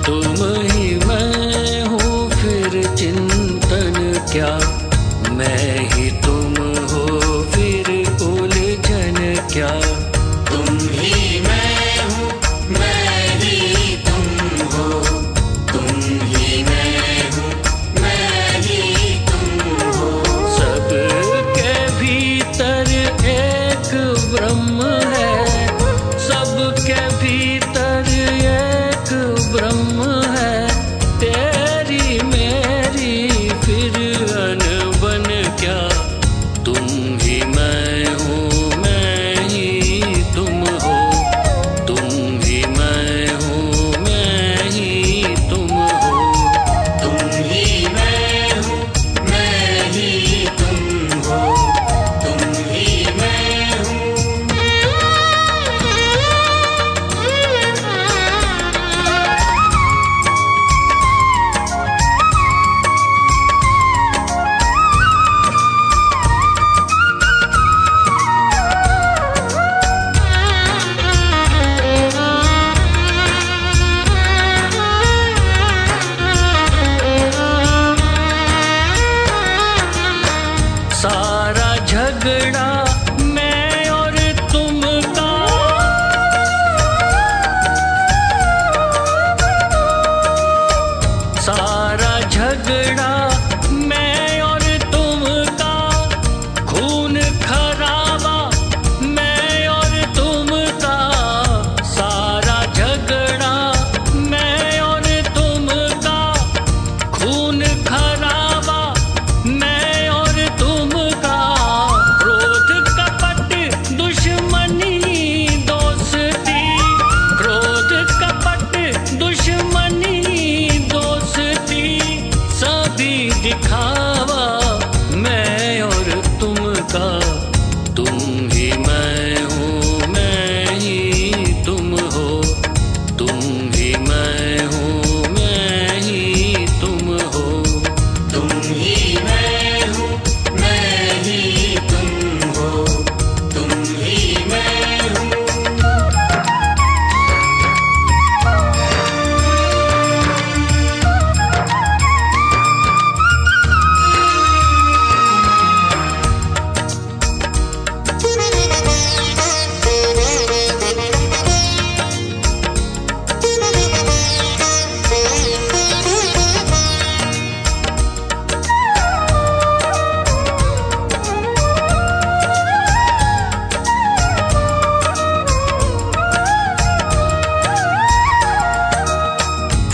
तुम ही मैं हूँ फिर चिंतन क्या, मैं ही तुम हो फिर उलझन क्या। तुम ही मैं हूँ मैं ही तुम हो, तुम ही मैं हूँ मैं ही तुम हो। सबके भीतर एक ब्रह्म है, सबके भीतर एक ब्रह्म है। तेरी मेरी फिर अनबन क्या, तुम ही मैं हूँ मैं ही तुम हो, तुम ही मैं हूँ मैं ही तुम हो। तुम ही मैं हूँ मैं ही तुम हो, तुम ही मैं हूँ। सारा झगड़ा मैं और तुम का, सारा झगड़ा मैं और तुम का, खून खराबा मैं और तुम का। सारा झगड़ा मैं और तुम का, खून खराबा मैं और तुम का। क्रोध कपट दुश्मनी दोस्ती, क्रोध कपट दुश्मनी दोस्ती, सभी दिखावा मैं और तुम का। तुम ही मैं हूँ मैं ही तुम हो, तुम ही मैं हूँ मैं ही तुम हो। तुम ही मैं हूँ मैं ही तुम हो, तुम ही मैं हूँ।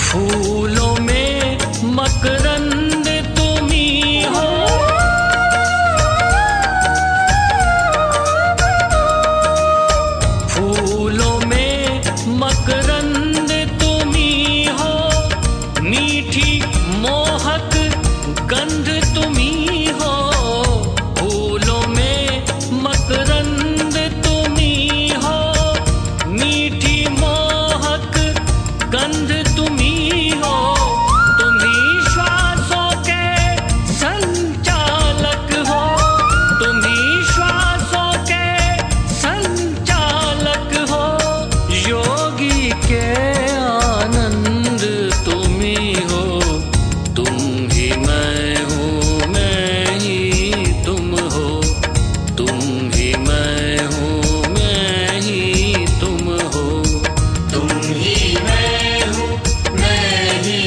फूलों में मकरंद तुम ही हो, फूलों में मकरंद तुम ही हो। मीठी मोहक गंध तुम ही हो, फूलों में मकरंद तुम ही हो। मीठी मोहक गंध तुम ही हो। तुम ही श्वासों के संचालक हो, तुम ही श्वासों के संचालक हो। योगी के आनंद तुम ही हो, तुम ही मैं हूँ मैं ही तुम हो, तुम ही मैं हूँ मैं ही तुम हो। तुम ही मैं हूँ मैं ही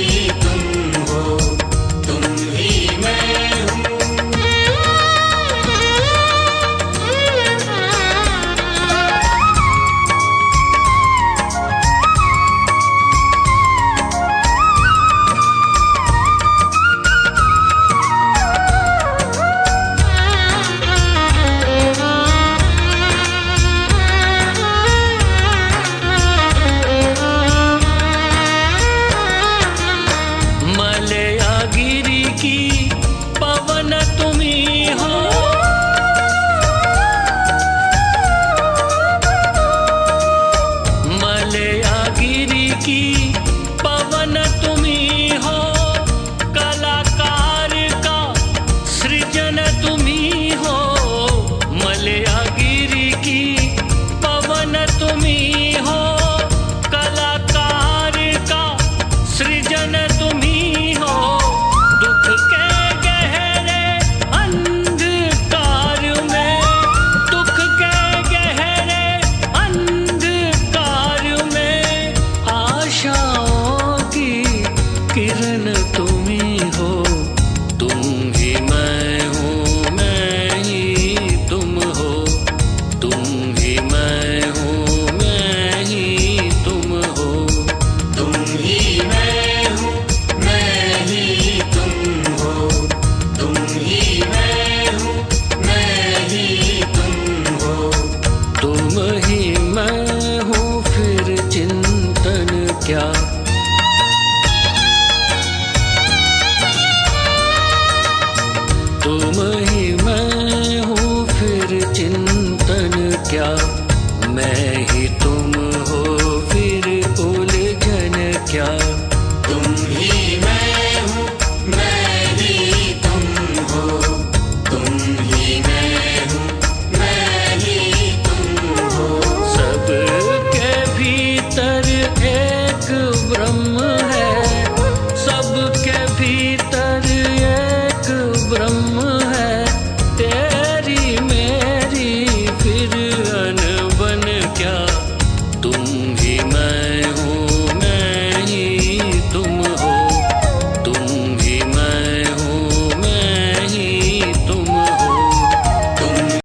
तुम ही मैं हूँ फिर चिंतन क्या, मैं